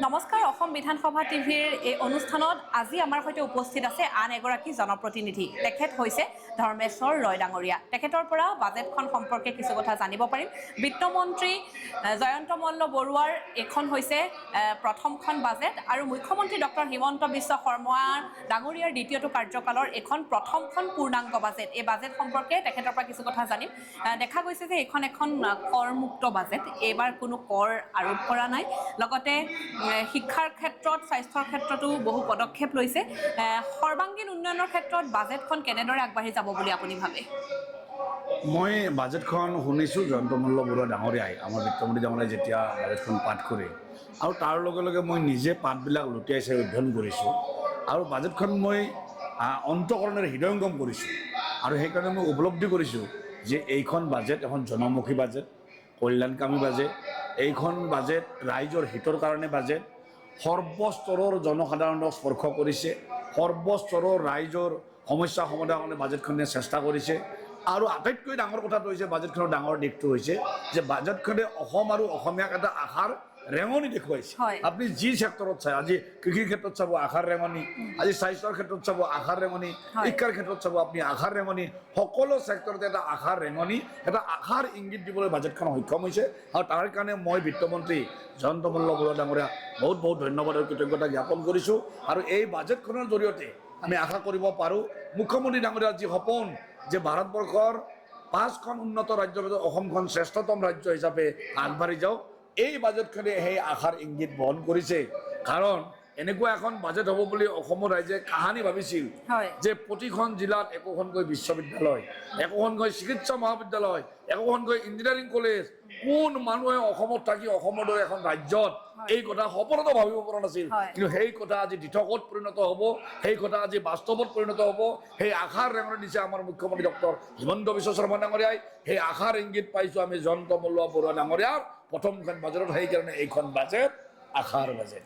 নমস্কাৰ অসম বিধানসভা টিভিৰ এই অনুষ্ঠানত আজি আমাৰ সৈতে উপস্থিত আছে আন এগৰাকী জনপ্ৰতিনিধি তেখেত হৈছে ধৰ্মেশ্বৰ ৰয় ডাঙৰীয়া তেখেতৰ পৰা বাজেটখন সম্পৰ্কে কিছু কথা জানিব পাৰিম বিত্তমন্ত্ৰী জয়ন্ত মল্ল বৰুৱাৰ এখন হৈছে প্ৰথমখন বাজেট আৰু মুখ্যমন্ত্ৰী ডক্টৰ হিমন্ত বিশ্ব শৰ্মা ডাঙৰীয়াৰ দ্বিতীয়টো কাৰ্যকালৰ এখন প্ৰথমখন পূৰ্ণাংগ বাজেট এই বাজেট সম্পৰ্কে তেখেতৰ পৰা কিছু কথা জানিম দেখা গৈছে যে এখন কৰমুক্ত বাজেট এইবাৰ কোনো কৰ আৰোপ কৰা নাই লগতে শিক্ষাৰ ক্ষেত্ৰত স্বাস্থ্যৰ ক্ষেত্ৰতো বহু পদক্ষেপ লৈছে সৰ্বাংগীন উন্নয়নৰ ক্ষেত্ৰত বাজেটখন কেনেদৰে আগবাঢ়ি যাব বুলি আপুনি ভাবে মই বাজেটখন শুনিছোঁ জয়ন্ত মল্ল বৰুৱা ডাঙৰীয়াই আমাৰ বিত্তমন্ত্ৰী ডাঙৰীয়াই যেতিয়া বাজেটখন পাঠ কৰে আৰু তাৰ লগে লগে মই নিজে পাঠবিলাক লুটিয়াই চাই অধ্যয়ন কৰিছোঁ আৰু বাজেটখন মই অন্তঃকৰণেৰে হৃদয়ংগম কৰিছোঁ আৰু সেইকাৰণে মই উপলব্ধি কৰিছোঁ যে এইখন বাজেট এখন জনমুখী বাজেট কল্যাণকামী বাজেট এইখন বাজেট ৰাইজৰ হিতৰ কাৰণে বাজেট সৰ্বস্তৰৰ জনসাধাৰণক স্পৰ্শ কৰিছে সৰ্বস্তৰৰ ৰাইজৰ সমস্যা সমাধানৰ কাৰণে বাজেটখনে চেষ্টা কৰিছে আৰু আটাইতকৈ ডাঙৰ কথাটো হৈছে বাজেটখনৰ ডাঙৰ দিশটো হৈছে যে বাজেটখনে অসম আৰু অসমীয়াক এটা আশাৰ ৰেঙনি দেখুৱাইছে আপুনি যি চেক্টৰত চাই আজি কৃষিৰ ক্ষেত্ৰত চাব আশাৰ ৰেঙনি আজি স্বাস্থ্যৰ ক্ষেত্ৰত চাব আশাৰ ৰেঙনি শিক্ষাৰ ক্ষেত্ৰত চাব আপুনি আশাৰ ৰেঙনি সকলো চেক্টৰতে এটা আশাৰ ৰেঙনি এটা আশাৰ ইংগিত দিবলৈ বাজেটখন সক্ষম হৈছে আৰু তাৰ কাৰণে মই বিত্তমন্ত্ৰী জয়ন্ত মল্ল বৰুৱা ডাঙৰীয়া বহুত বহুত ধন্যবাদ আৰু কৃতজ্ঞতা জ্ঞাপন কৰিছোঁ আৰু এই বাজেটখনৰ জৰিয়তে আমি আশা কৰিব পাৰোঁ মুখ্যমন্ত্ৰী ডাঙৰীয়াৰ যি সপোন যে ভাৰতবৰ্ষৰ 5খন উন্নত ৰাজ্যৰ ভিতৰত অসমখন শ্ৰেষ্ঠতম ৰাজ্য হিচাপে আগবাঢ়ি যাওক এই বাজেটখনে সেই আশাৰ ইংগিত বহন কৰিছে কাৰণ এনেকুৱা এখন বাজেট হ'ব বুলি অসমৰ ৰাইজে কাহানি ভাবিছিল যে প্ৰতিখন জিলাত একোখনকৈ বিশ্ববিদ্যালয় একোখনকৈ চিকিৎসা মহাবিদ্যালয় একোখনকৈ ইঞ্জিনিয়াৰিং কলেজ কোন মানুহে অসমত থাকি অসমৰ দৰে এখন ৰাজ্যত এই কথা সপোনতো ভাবিব পৰা নাছিল কিন্তু সেই কথা আজি দিঠকত পৰিণত হ'ব সেই কথা আজি বাস্তৱত পৰিণত হ'ব সেই আশাৰ ৰেঙনি দিছে আমাৰ মুখ্যমন্ত্ৰী ডক্টৰ হিমন্ত বিশ্ব শৰ্মা ডাঙৰীয়াই সেই আশাৰ ইংগিত পাইছোঁ আমি জয়ন্ত মল্ল বৰুৱা ডাঙৰীয়াৰ প্ৰথমখন বাজেটত সেইকাৰণে এইখন বাজেট আশাৰ বাজেট